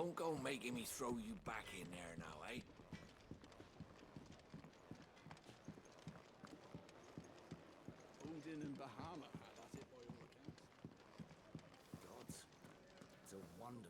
Don't go making me throw you back in there now, eh? Odin and Bahama had at it by all accounts. Gods, it's a wonder.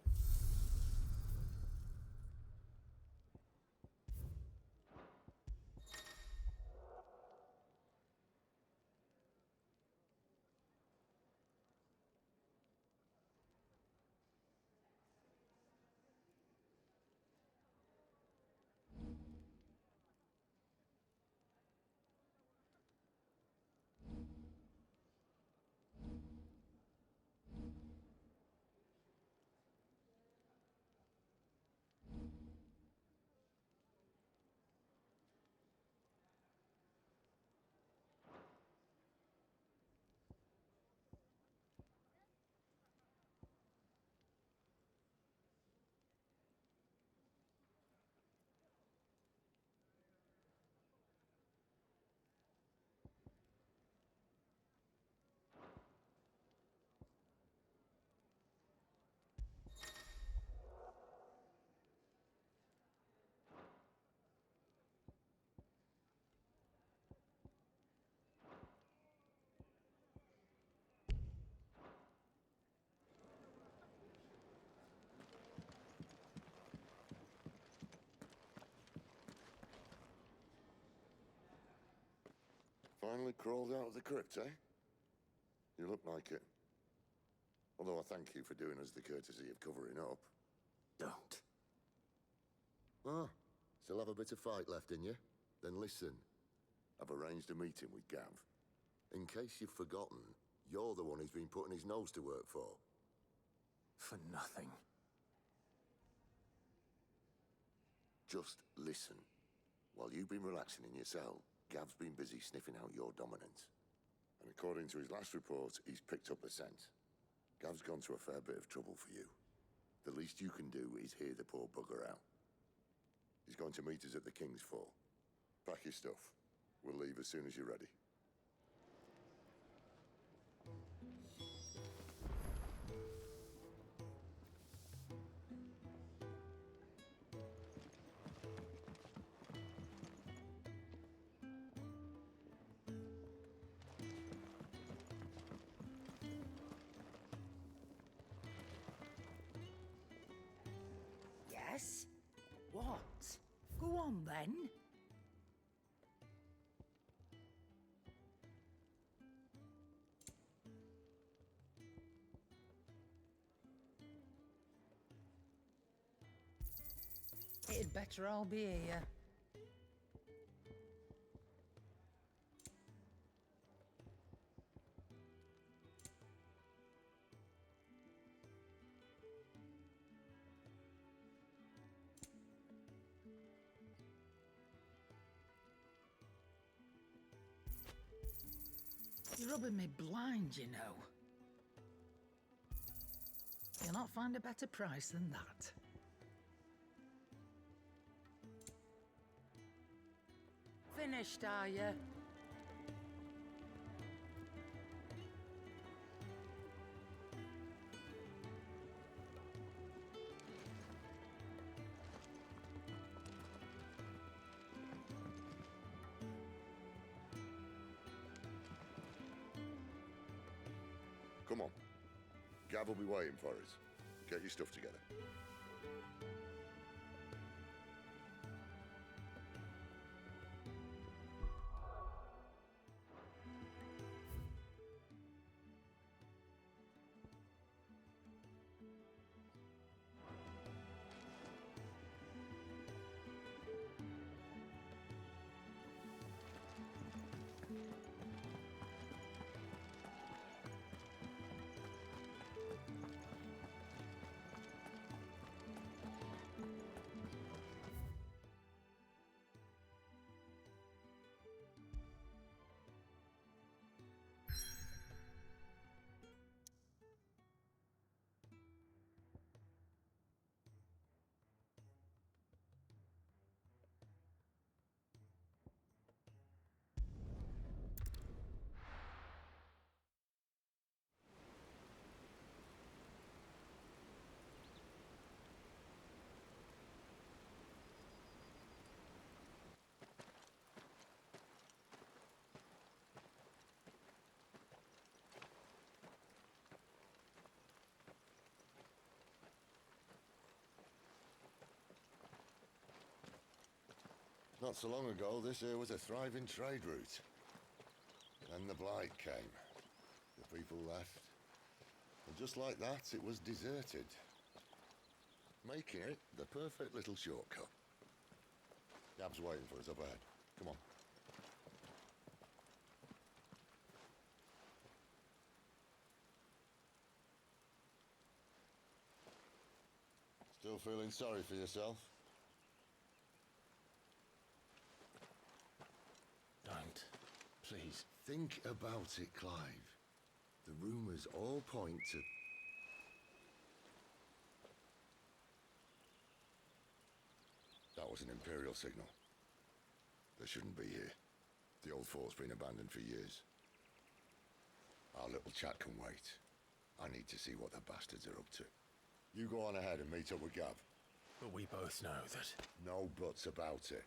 Finally crawled out of the crypt, eh? You look like it. Although I thank you for doing us the courtesy of covering up. Don't. Ah, still have a bit of fight left in you? Then listen. I've arranged a meeting with Gav. In case you've forgotten, you're the one he's been putting his nose to work for. For nothing. Just listen. While you've been relaxing in your cell, Gav's been busy sniffing out your dominance. And according to his last report, he's picked up a scent. Gav's gone to a fair bit of trouble for you. The least you can do is hear the poor bugger out. He's going to meet us at the King's Fall. Pack your stuff. We'll leave as soon as you're ready. Yes? What? Go on then. It'd better all be here. You're rubbing me blind, you know. You'll not find a better price than that. Finished, are you? Come on. Gav will be waiting for us. Get your stuff together. Not so long ago, this here was a thriving trade route. Then the Blight came. The people left. And just like that, it was deserted. Making it the perfect little shortcut. Gab's waiting for us up ahead. Come on. Still feeling sorry for yourself? Don't. Please. Think about it, Clive. The rumours all point to... That was an Imperial signal. They shouldn't be here. The old fort's been abandoned for years. Our little chat can wait. I need to see what the bastards are up to. You go on ahead and meet up with Gav. But we both know that... No buts about it.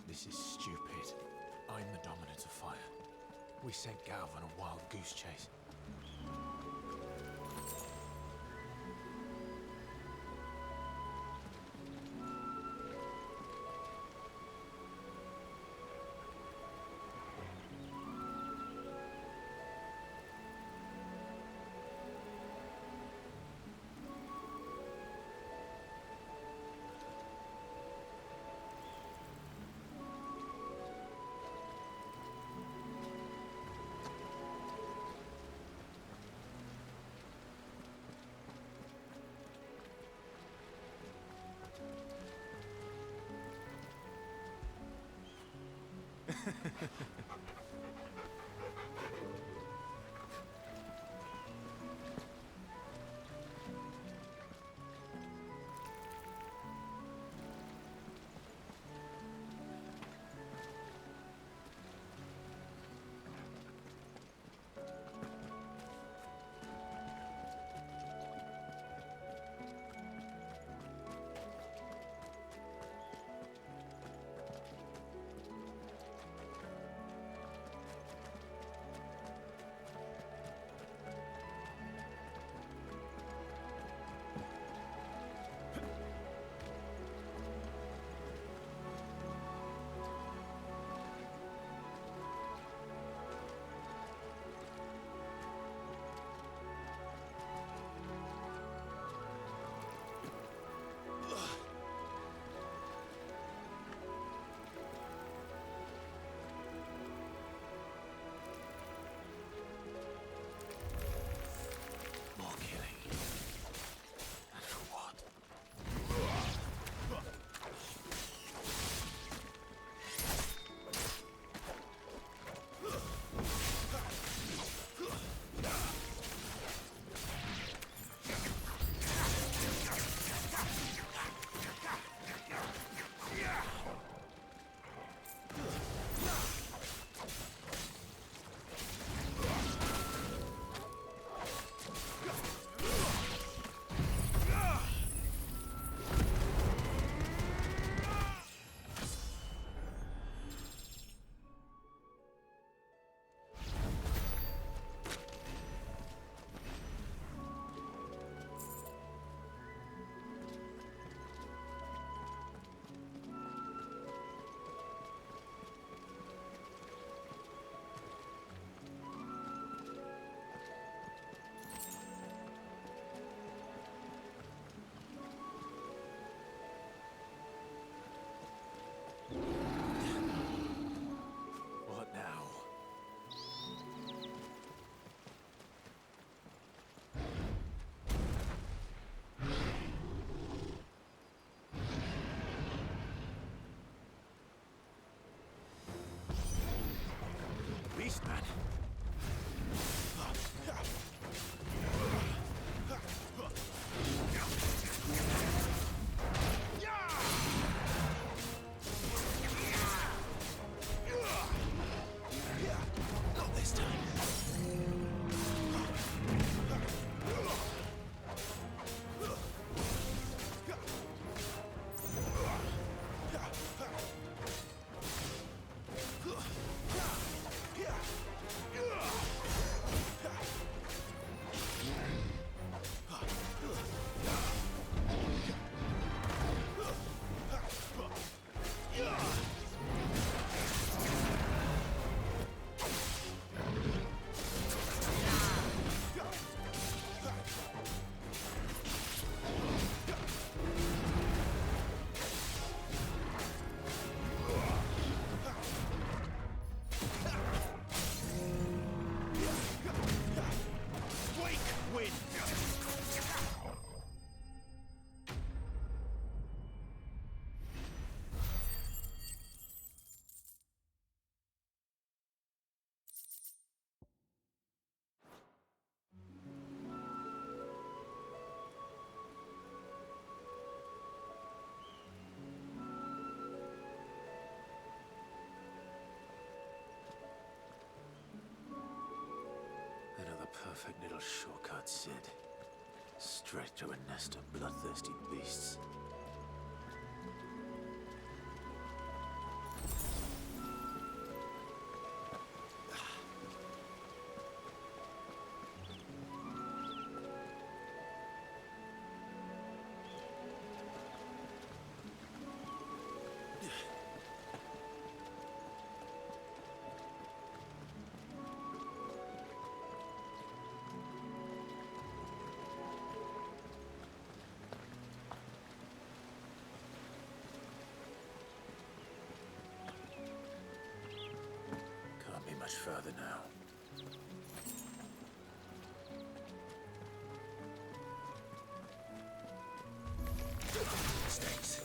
This is stupid. I'm the dominant of fire. We sent Gav on a wild goose chase. Beastman! shortcut, Sid. Straight to a nest of bloodthirsty beasts. Can't be much further now. Mistakes.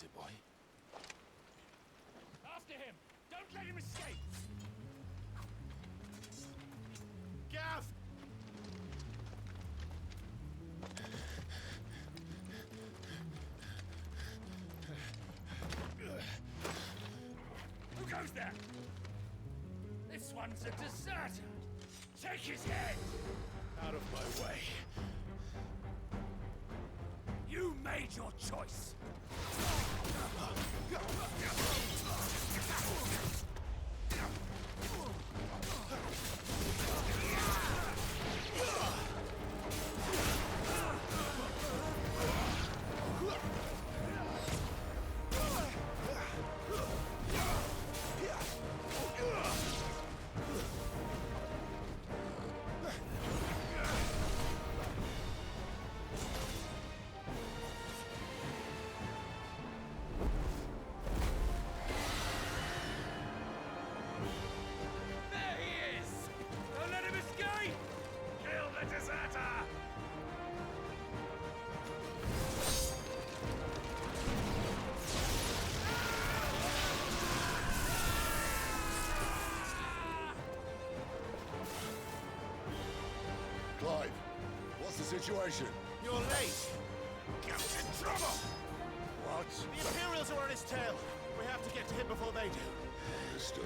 is it, boy? After him! Don't let him escape! Gav! Who goes there? This one's a deserter! Take his head! Out of my way. You made your choice! There he is! Don't let him escape! Kill the deserter! Clive, what's the situation? You're late. Gaff's in trouble! What? The Imperials are on his tail. We have to get to him before they do. Understood.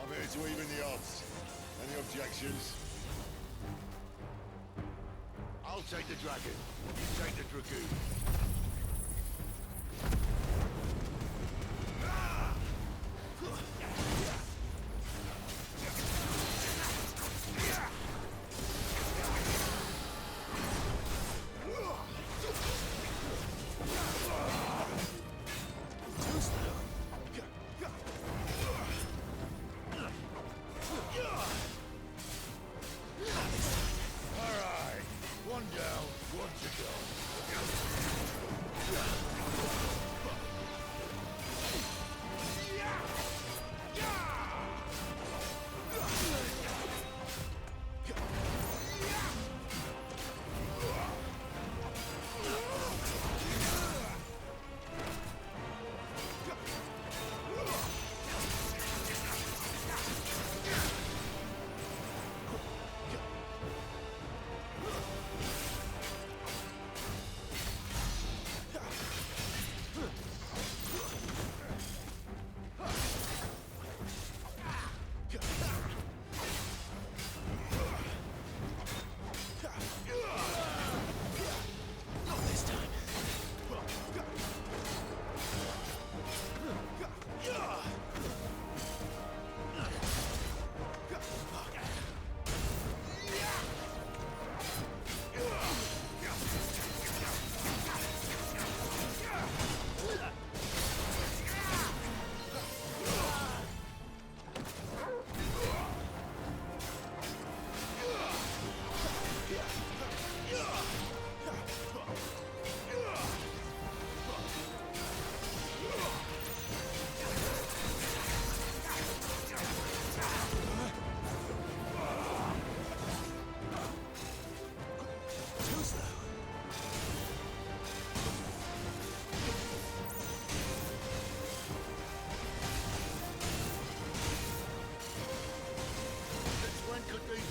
I'm here to even the odds. Any objections? I'll take the dragon. You take the dragoon. All right. One down, one to go.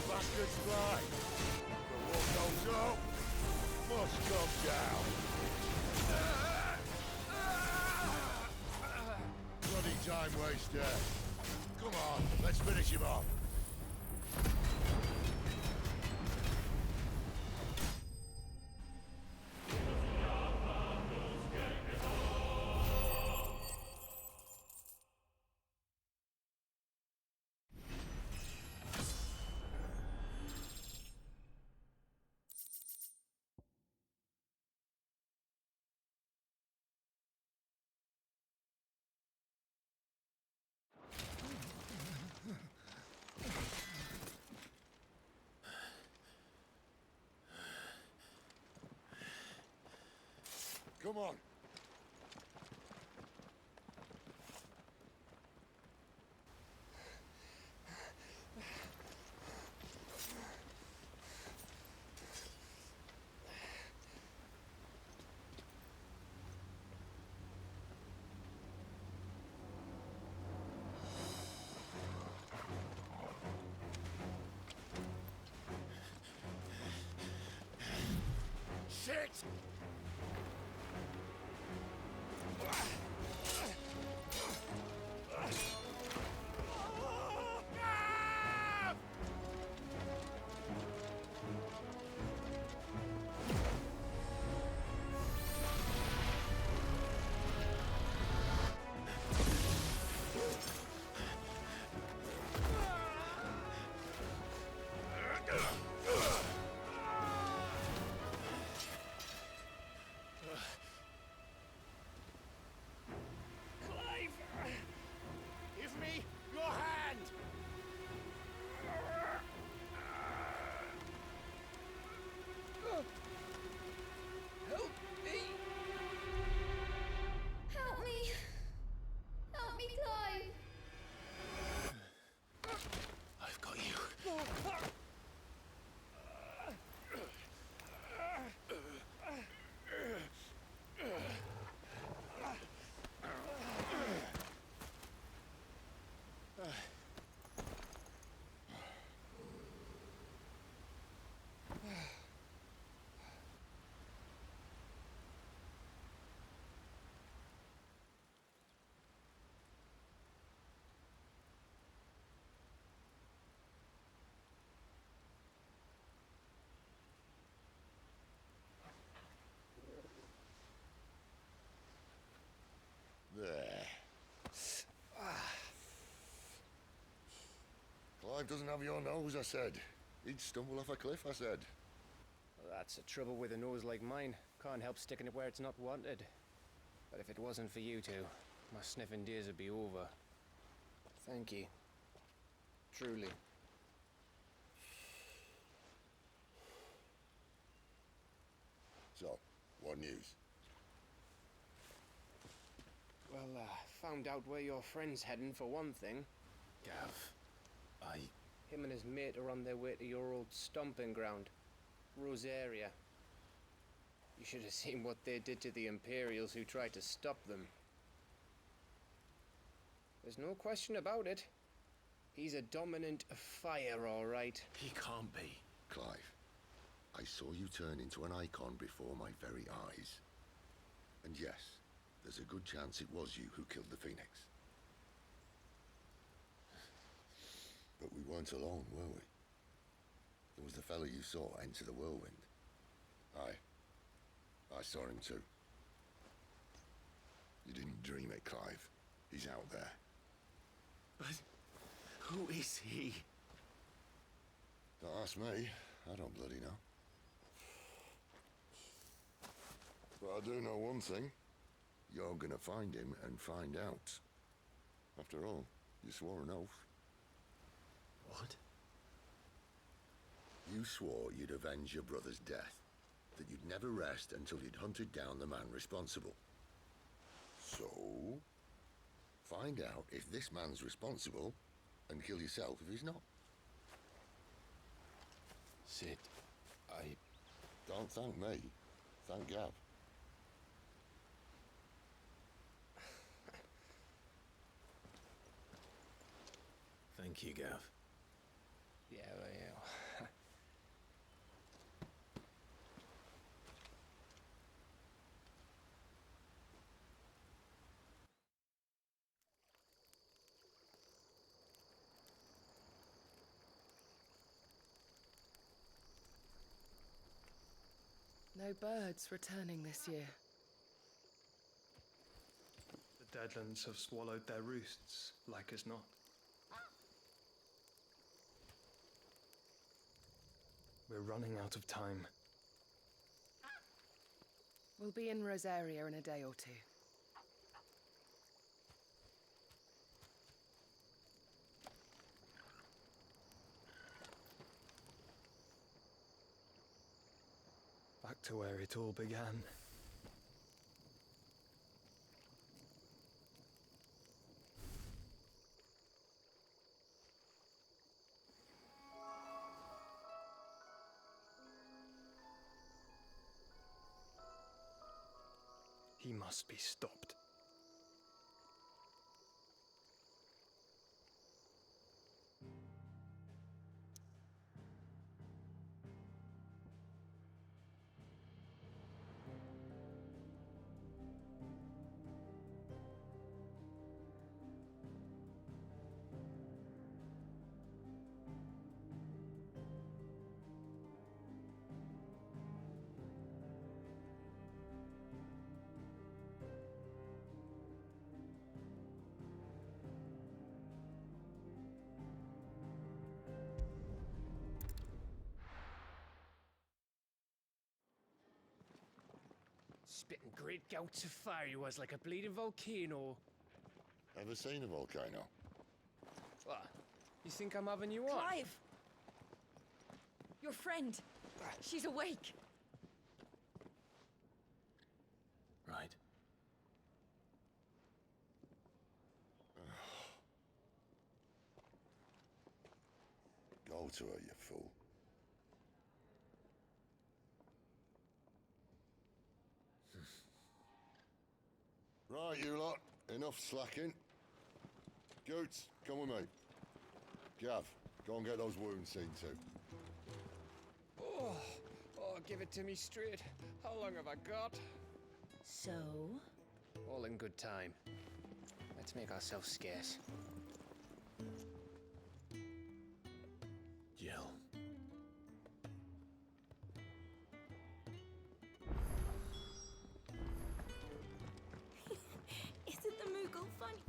Bastards fly. But what goes up must come down. Bloody time waster. Come on, let's finish him off. Come on. Clive! Give me your hand! Help me! Help me! Help me, Clive! I've got you. There. Clive doesn't have your nose, I said. He'd stumble off a cliff, I said. Well, that's the trouble with a nose like mine. Can't help sticking it where it's not wanted. But if it wasn't for you two, my sniffing days would be over. Thank you. Truly. So, what news? Well, found out where your friend's heading for one thing. Gav, Him and his mate are on their way to your old stomping ground, Rosaria. You should have seen what they did to the Imperials who tried to stop them. There's no question about it. He's a dominant of fire, all right. he can't be. Clive, I saw you turn into an icon before my very eyes. And yes, there's a good chance it was you who killed the Phoenix. But we weren't alone, were we? There was the fellow you saw enter the whirlwind. I saw him too. You didn't dream it, Clive. He's out there. But who is he? Don't ask me. I don't bloody know. But I do know one thing. You're gonna find him and find out. After all, you swore an oath. What? You swore you'd avenge your brother's death. That you'd never rest until you'd hunted down the man responsible. So, find out if this man's responsible and kill yourself if he's not. Sid, Don't thank me. Thank Gav. Thank you, Gav. Yeah, well, yeah. No birds returning this year. The Deadlands have swallowed their roosts, like as not. We're running out of time. We'll be in Rosaria in a day or two. Back to where it all began. He must be stopped. Spitting great gouts of fire he was, like a bleeding volcano. Ever seen a volcano? What? You think I'm having you on? Clive! Your friend. She's awake. Right. Go to her, you fool. Right, you lot. Enough slacking. Goots, come with me. Gav, go and get those wounds seen to. Oh, give it to me straight. How long have I got? So? All in good time. Let's make ourselves scarce. Jill. Isn't the Moogle funny?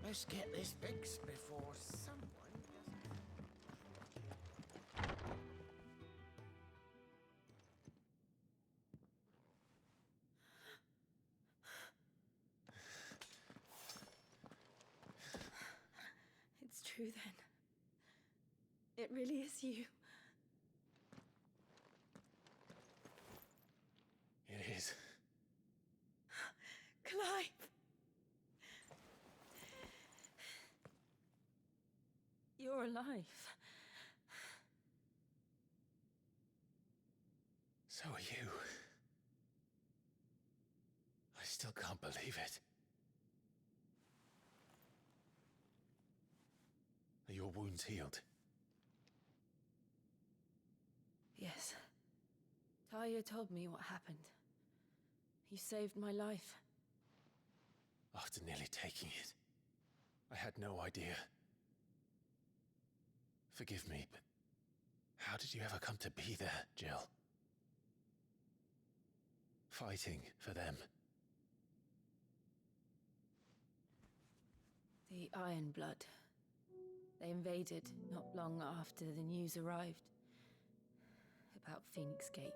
Let's get this fixed before someone It's true then. It really is you. It is. Clive! You're alive. So are you. I still can't believe it. Are your wounds healed? Yes. Talia told me what happened. You saved my life. After nearly taking it, I had no idea. Forgive me, but how did you ever come to be there, Jill? Fighting for them. The Iron Blood. They invaded not long after the news arrived about Phoenix Gate.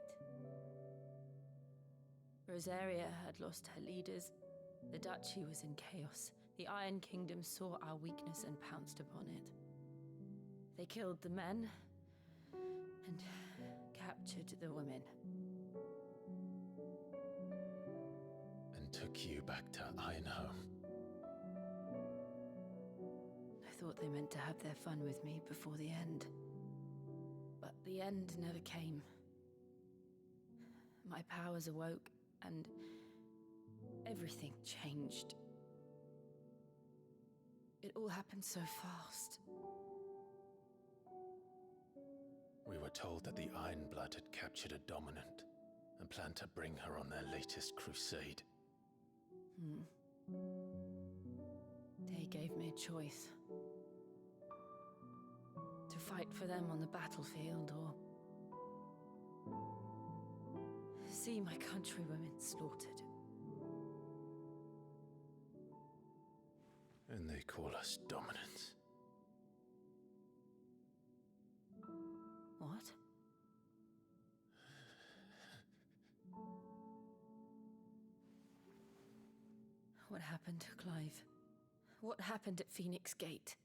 Rosaria had lost her leaders. The Duchy was in chaos. The Iron Kingdom saw our weakness and pounced upon it. They killed the men and captured the women. And took you back to Ironhome. I thought they meant to have their fun with me before the end. But the end never came. My powers awoke, and everything changed. It all happened so fast. We were told that the Iron Blood had captured a dominant and planned to bring her on their latest crusade. They gave me a choice. To fight for them on the battlefield, or see my countrywomen slaughtered. And they call us dominants. What? What happened, Clive? What happened at Phoenix Gate?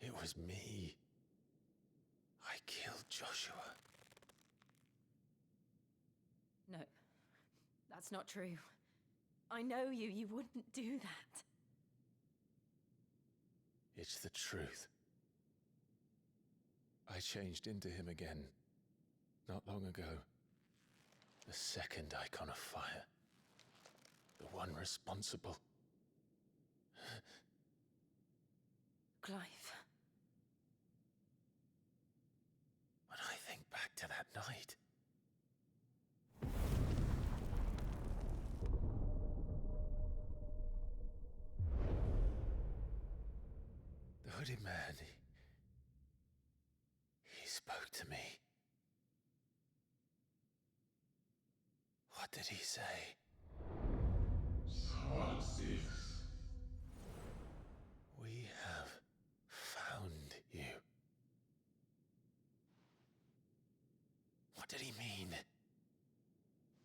It was me. I killed Joshua. No, that's not true. I know you. You wouldn't do that. It's the truth. I changed into him again, not long ago. The second icon of fire. The one responsible. Clive. When I think back to that night, the hooded man, spoke to me. What did he say? We have found you. What did he mean?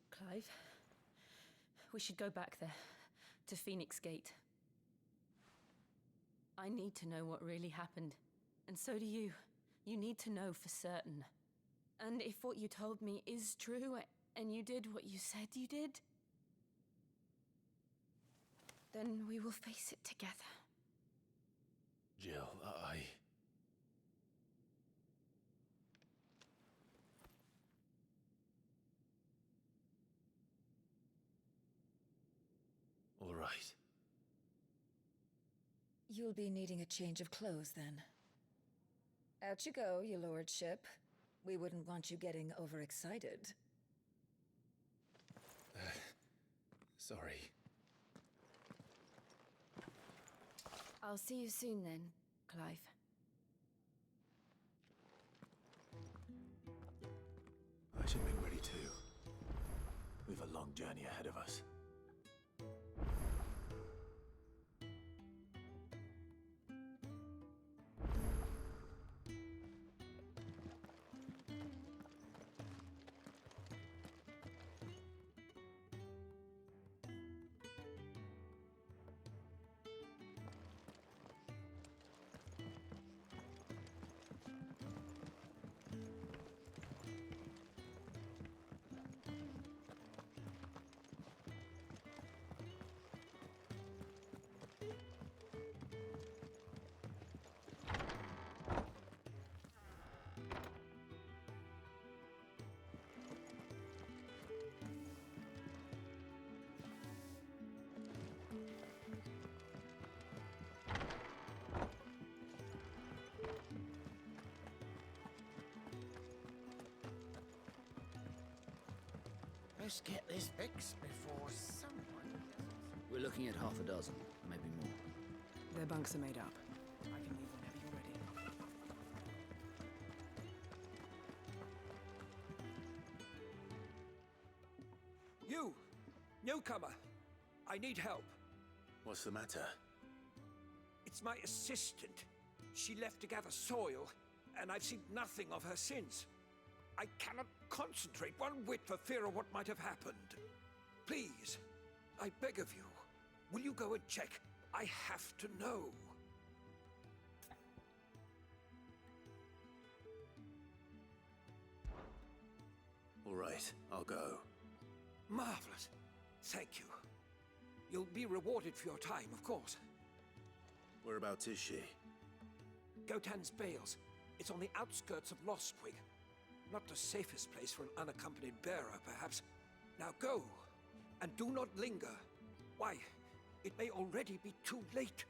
Clive, we should go back there, to Phoenix Gate. I need to know what really happened, and so do you. You need to know for certain. And if what you told me is true, and you did what you said you did, then we will face it together. Jill, All right. You'll be needing a change of clothes, then. Out you go, your lordship. We wouldn't want you getting overexcited. Sorry. I'll see you soon then, Clive. I should make ready too. We've a long journey ahead of us. Let's get this fixed before someone... We're looking at half a dozen, maybe more. Their bunks are made up. I can leave whenever you're ready. You! Newcomer! I need help. What's the matter? It's my assistant. She left to gather soil, and I've seen nothing of her since. I cannot concentrate one whit for fear of what might have happened. Please, I beg of you, will you go and check? I have to know. All right, I'll go. Marvelous. Thank you. You'll be rewarded for your time, of course. Whereabouts is she? Gotan's Bales. It's on the outskirts of Lostwing. Not the safest place for an unaccompanied bearer, perhaps. Now go, and do not linger. Why, it may already be too late.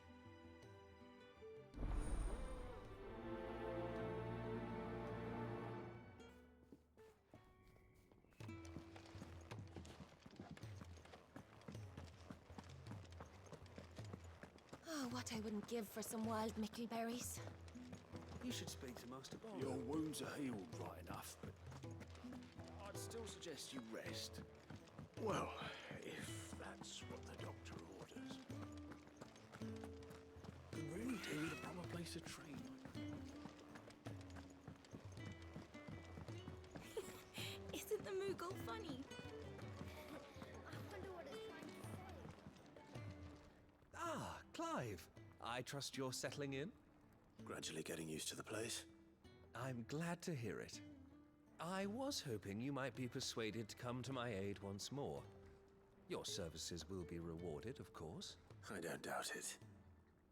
Oh, what I wouldn't give for some wild mickleberries. You should speak to Master Barlow. Your wounds are healed right enough, but I'd still suggest you rest. Well, if that's what the doctor orders. Could really do with a proper place to train. Isn't the Moogle funny? I wonder what it's trying to say. Ah, Clive. I trust you're settling in? Gradually getting used to the place. I'm glad to hear it. I was hoping you might be persuaded to come to my aid once more. Your services will be rewarded, of course. I don't doubt it.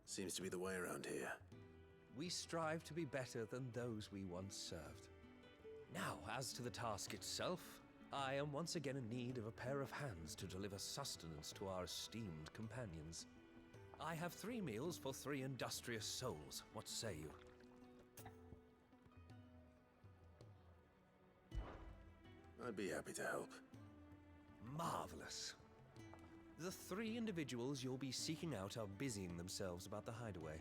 Seems to be the way around here. We strive to be better than those we once served. Now, as to the task itself, I am once again in need of a pair of hands to deliver sustenance to our esteemed companions. I have 3 meals for 3 industrious souls. What say you? I'd be happy to help. Marvelous. The 3 individuals you'll be seeking out are busying themselves about the hideaway.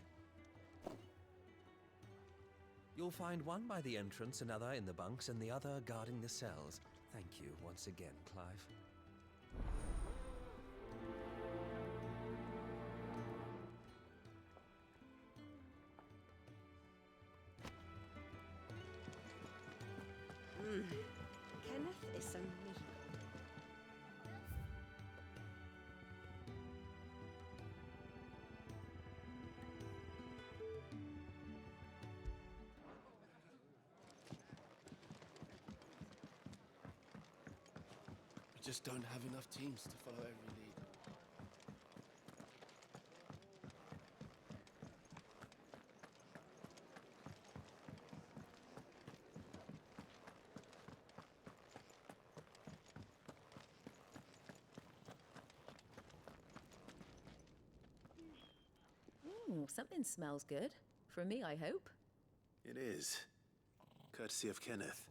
You'll find one by the entrance, another in the bunks, and the other guarding the cells. Thank you once again, Clive. Kenneth is so neat. We just don't have enough teams to follow every lead. Something smells good. For me, I hope. It is. Courtesy of Kenneth.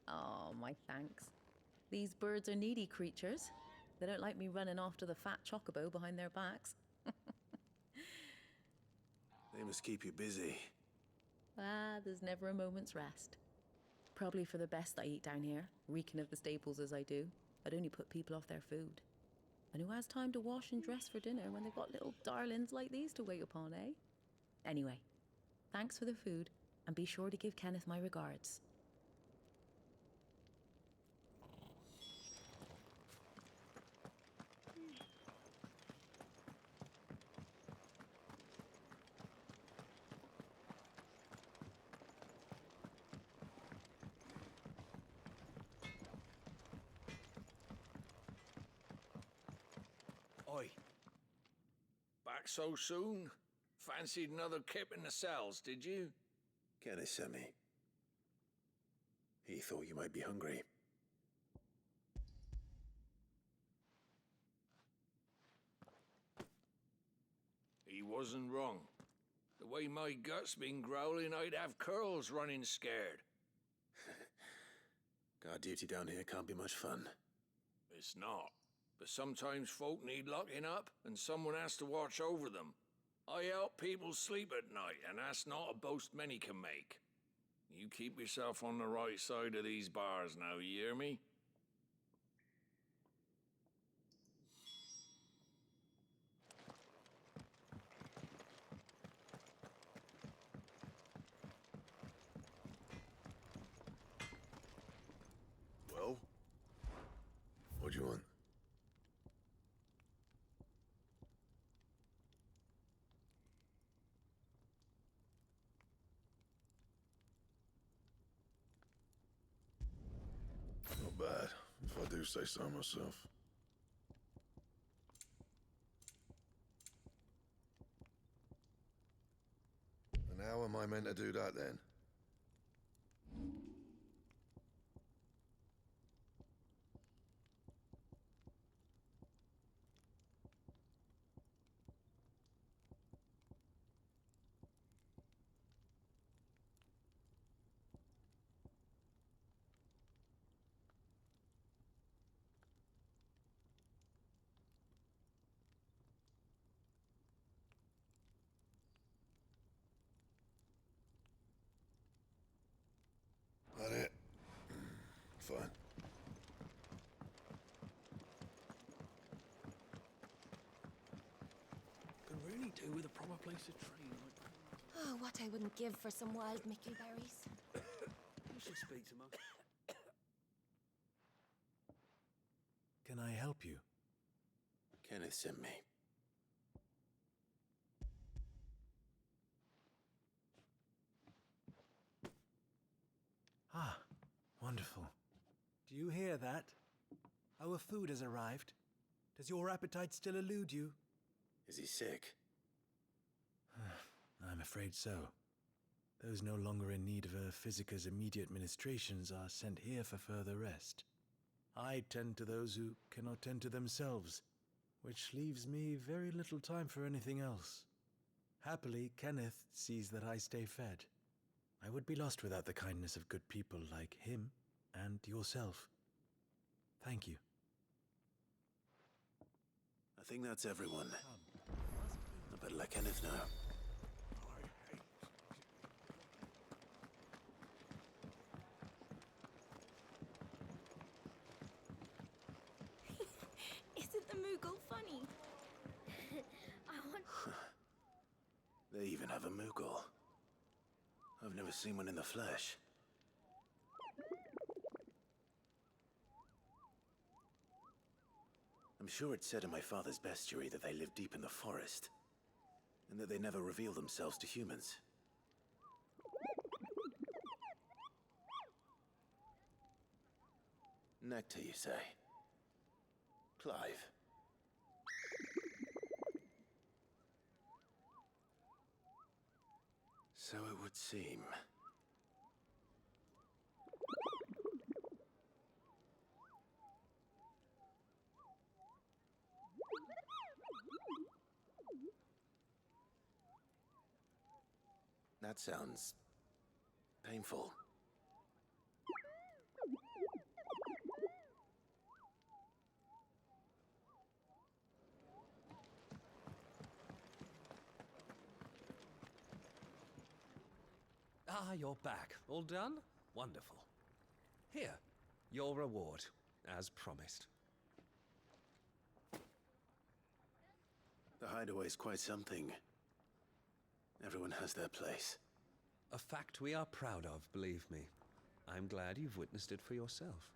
Oh, my thanks. These birds are needy creatures. They don't like me running after the fat chocobo behind their backs. They must keep you busy. There's never a moment's rest. Probably for the best I eat down here, reeking of the staples as I do. I'd only put people off their food. And who has time to wash and dress for dinner when they've got little darlings like these to wait upon, eh? Anyway, thanks for the food, and be sure to give Kenneth my regards. Oi. Back so soon? Fancied another kip in the cells, did you? Kenneth sent me. He thought you might be hungry. He wasn't wrong. The way my gut's been growling, I'd have curls running scared. Guard duty down here can't be much fun. It's not. But sometimes folk need locking up, and someone has to watch over them. I help people sleep at night, and that's not a boast many can make. You keep yourself on the right side of these bars now, you hear me? Well? What do you want? Not bad, if I do say so myself. And how am I meant to do that then? That it? Fine. Could really do with a proper place to train. Oh, what I wouldn't give for some wild Mickey berries. You should speak to Mum. Can I help you? Kenneth sent me. Ah, wonderful. Do you hear that? Our food has arrived. Does your appetite still elude you? Is he sick? I'm afraid so. Those no longer in need of a Physica's immediate ministrations are sent here for further rest. I tend to those who cannot tend to themselves, which leaves me very little time for anything else. Happily, Kenneth sees that I stay fed. I would be lost without the kindness of good people like him and yourself. Thank you. I think that's everyone. I better let Kenneth know. Isn't the Moogle funny? I want... They even have a Moogle. I've never seen one in the flesh. I'm sure it said in my father's bestiary that they live deep in the forest, and that they never reveal themselves to humans. Nectar, you say? Clive. So it would seem. That sounds painful. Ah, you're back. All done? Wonderful. Here, your reward, as promised. The hideaway's quite something. Everyone has their place. A fact we are proud of, believe me. I'm glad you've witnessed it for yourself.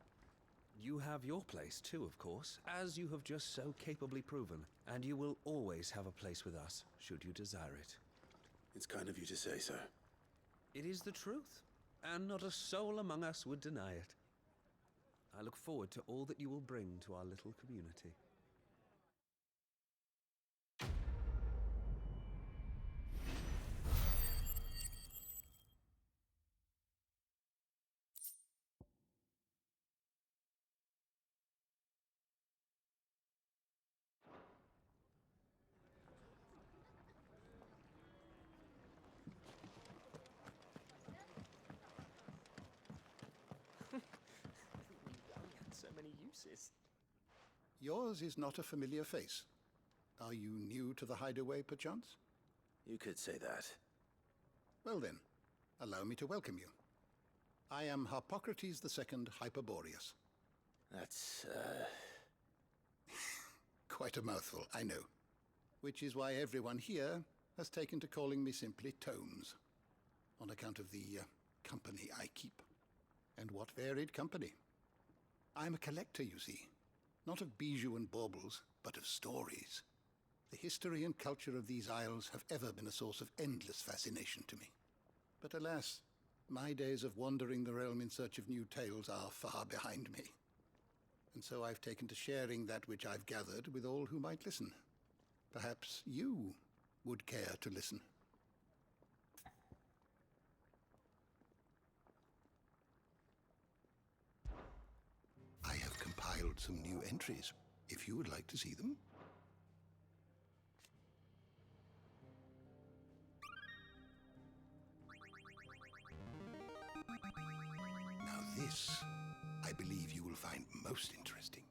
You have your place too, of course, as you have just so capably proven, and you will always have a place with us, should you desire it. It's kind of you to say so. It is the truth, and not a soul among us would deny it. I look forward to all that you will bring to our little community. So many uses. Yours is not a familiar face. Are you new to the hideaway, perchance? You could say that. Well then, allow me to welcome you. I am Harpocrates II Hyperboreus. That's, Quite a mouthful, I know. Which is why everyone here has taken to calling me simply Tomes, on account of the company I keep. And what varied company. I'm a collector, you see. Not of bijou and baubles, but of stories. The history and culture of these isles have ever been a source of endless fascination to me. But alas, my days of wandering the realm in search of new tales are far behind me. And so I've taken to sharing that which I've gathered with all who might listen. Perhaps you would care to listen. I have compiled some new entries, if you would like to see them. Now this, I believe you will find most interesting.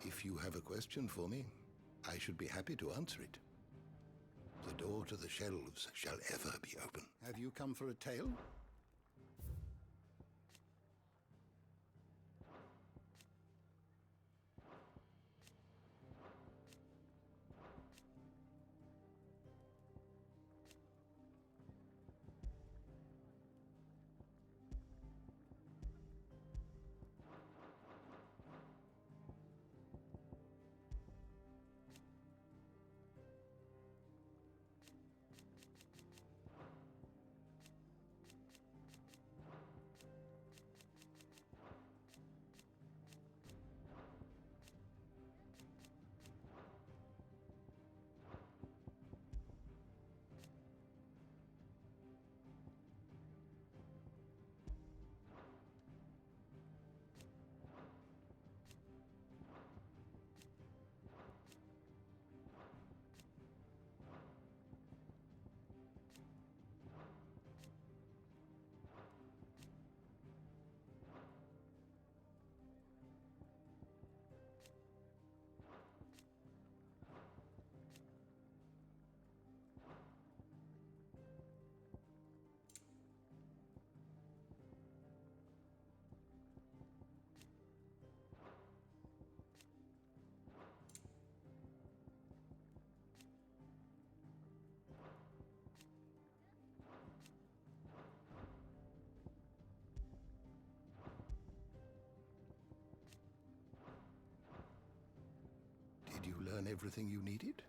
If you have a question for me, I should be happy to answer it. The door to the shelves shall ever be open. Have you come for a tale? everything you needed?